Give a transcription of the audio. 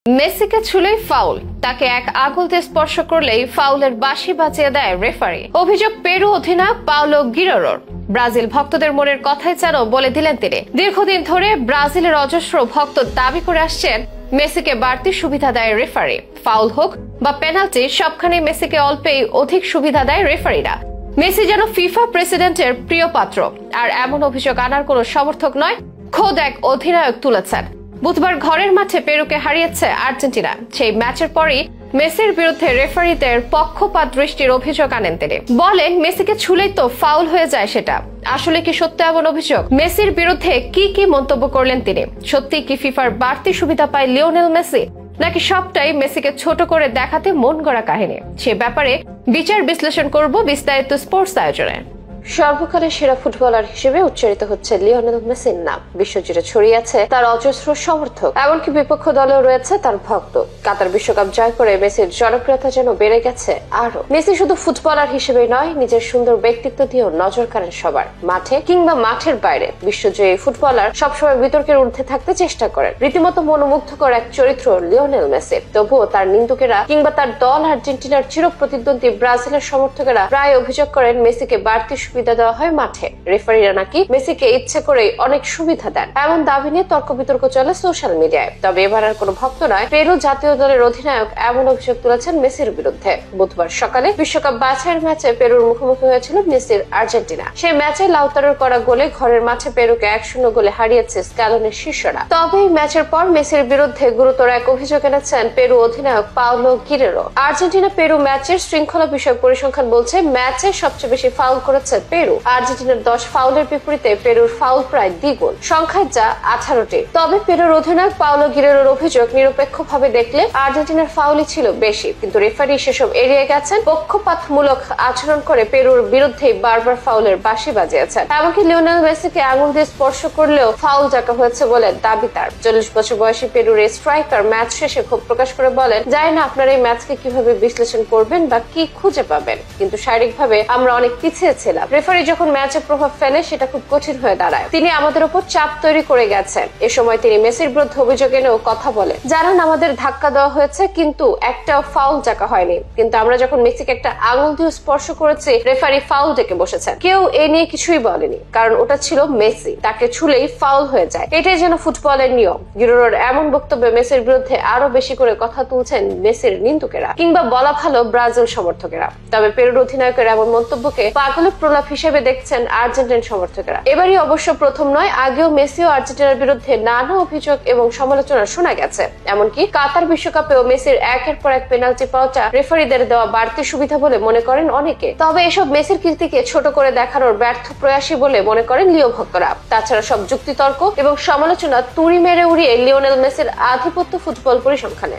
মেসিকে ছুলেই ফাউল, তাকে এক আঙুল দিয়ে স্পর্শ করলেই ফাউলের বাঁশি বাজিয়ে দেয় রেফারি। অভিযোগ পেরু অধিনায়ক পাওলো গিরেরোর। ব্রাজিল ভক্তদের মনের কথাই যেন বলে দিলেন তিনি। দীর্ঘদিন ধরে ব্রাজিলের অজস্র ভক্ত দাবি করে আসছেন মেসিকে বাড়তি সুবিধা দেয় রেফারি। ফাউল হোক বা পেনাল্টি, সবখানে মেসিকে অল্পেই অধিক সুবিধা দেয় রেফারিরা। মেসি যেন ফিফা প্রেসিডেন্টের প্রিয় পাত্র। আর এমন অভিযোগ আনার কোনো সমর্থক নয়, খোদ এক অধিনায়ক তুলেছেন। বুধবার ঘরের মাঠে পেরুকে হারিয়েছে আর্জেন্টিনা। সেই ম্যাচের পরই মেসির বিরুদ্ধে রেফারিদের পক্ষপাত দৃষ্টির অভিযোগ আনেন তিনি। বলেন, মেসিকে ছুলেই তো ফাউল হয়ে যায় সেটা। আসলে কি সত্য এমন অভিযোগ? মেসির বিরুদ্ধে কি মন্তব্য করলেন তিনি? সত্যি কি ফিফার বাড়তি সুবিধা পায় লিওনেল মেসি, নাকি সবটাই মেসিকে ছোট করে দেখাতে মন গড়া কাহিনী? সে ব্যাপারে বিচার বিশ্লেষণ করব বিস্তারিত স্পোর্টস আয়োজনে। সর্বকালের সেরা ফুটবলার হিসেবে উচ্চারিত হচ্ছে লিওনেল মেসির নাম। বিশ্বজুড়ে ছড়িয়ে আছে তার অজস্র সমর্থক, এমনকি বিপক্ষ দলেও রয়েছে তার ভক্ত। কাতার বিশ্বকাপ জয় করে মেসির জনপ্রিয়তা যেন বেড়ে গেছে আরো। মেসি শুধু ফুটবলার হিসেবে নয়, নিজের সুন্দর ব্যক্তিত্ব দিয়েও নজর কাড়েন সবার। মাঠে কিংবা মাঠের বাইরে বিশ্বজয়ী ফুটবলার সবসময় বিতর্কের ঊর্ধ্বে থাকতে চেষ্টা করেন। রীতিমতো মনোমুগ্ধকর এক চরিত্র লিওনেল মেসি। তবুও তার নিন্দুকেরা কিংবা তার দল আর্জেন্টিনার চিরপ্রতিদ্বন্দ্বী ব্রাজিলের সমর্থকেরা প্রায় অভিযোগ করেন মেসিকে বাড়তি সুবিধা দেওয়া হয় মাঠে। রেফারিরা নাকি মেসিকে ইচ্ছে করে অনেক সুবিধা দেন, এমন দাবি নিয়ে তর্ক বিতর্ক চলে সোশ্যাল মিডিয়ায়। তবে এবার আর কোনো ভক্ত নয়, পেরু জাতীয় দলের অধিনায়ক এমন অভিযোগ তুলেছেন মেসির বিরুদ্ধে। বুধবার সকালে বিশ্বকাপ বাছাইয়ের ম্যাচে পেরুর মুখোমুখি হয়েছিল মেসির আর্জেন্টিনা। সেই ম্যাচে লাউতারোর করা গোলে ঘরের মাঠে পেরুকে 1-0 গোলে হারিয়েছে স্ক্যালোনির শিষ্যরা। তবে এই ম্যাচের পর মেসির বিরুদ্ধে গুরুতর এক অভিযোগ এনেছেন পেরু অধিনায়ক পাওলো গিরেরো। আর্জেন্টিনা পেরু ম্যাচের শৃঙ্খলা বিষয়ক পরিসংখ্যান বলছে ম্যাচে সবচেয়ে বেশি ফাউল করেছে পেরু। আর্জেন্টিনার 10 ফাউলের বিপরীতে পেরুর ফাউল প্রায় দ্বিগুণ, সংখ্যায় যা 18টি। তবে পেরুর অধিনায়ক পাওলো গিরেরোর অভিযোগ, নিরপেক্ষভাবে দেখলে আর্জেন্টিনার ফাউলই ছিল বেশি, কিন্তু রেফারি সেসব এড়িয়ে গেছেন। পক্ষপাতমূলক আচরণ করে পেরুর বিরুদ্ধে বারবার ফাউলের বাঁশি বাজিয়েছেন। এমনকি লিওনেল মেসিকে আঙুল দিয়ে স্পর্শ করলেও ফাউল ডাকা হয়েছে বলে দাবি তার। 40 বছর বয়সী পেরুর এই স্ট্রাইকার ম্যাচ শেষে ক্ষোভ প্রকাশ করে বলেন, জানি না আপনারা এই ম্যাচকে কিভাবে বিশ্লেষণ করবেন বা কি খুঁজে পাবেন, কিন্তু শারীরিকভাবে আমরা অনেক পিছিয়ে ছিলাম। রেফারি যখন ম্যাচে প্রভাব ফেলে সেটা খুব কঠিন হয়ে দাঁড়ায়। তিনি আমাদের উপর চাপ তৈরি করে গেছেন। এ সময় তিনি মেসির বিরুদ্ধে অভিযোগ এনেও কথা বলেন, জানান আমাদের ধাক্কা দেওয়া হয়েছে কিন্তু একটাও ফাউল ডাকা হয়নি, কিন্তু আমরা যখন মেসিকে একটা আঙুল দিয়ে স্পর্শ করেছি রেফারি ফাউল ডেকে বসেছেন। কেউ এ নিয়ে কিছুই বলেনি, কারণ ওটা ছিল মেসি, তাকে ছুলেই ফাউল হয়ে যায়। এটাই যেন ফুটবলের নিয়ম। গিরেরোর এমন বক্তব্যে মেসির বিরুদ্ধে আরো বেশি করে কথা তুলছেন মেসির নিন্দুকেরা, কিংবা বলা ভালো ব্রাজিল সমর্থকেরা। তবে পেরুর অধিনায়কের এমন মন্তব্যকে পাগলের প্রলাপ হিসেবে দেখছেন আর্জেন্টিন সমর্থকেরা। এবারই অবশ্য প্রথম নয়, আগেও মেসি ও আর্জেন্টিনার বিরুদ্ধে নানা অভিযোগ এবং সমালোচনা শোনা গেছে। এমনকি কাতার বিশ্বকাপেও মেসির একের পর এক পেনাল্টি পাওয়াটা রেফারিদের দেওয়া বাড়তি সুবিধা বলে মনে করেন অনেকে। তবে এসব মেসির কীর্তিকে ছোট করে দেখানোর ব্যর্থ প্রয়াসী বলে মনে করেন লিও ভক্তরা। তাছাড়া সব যুক্তিতর্ক এবং সমালোচনা তুড়ি মেরে উড়িয়ে লিওনেল মেসির আধিপত্য ফুটবল পরিসংখ্যানে।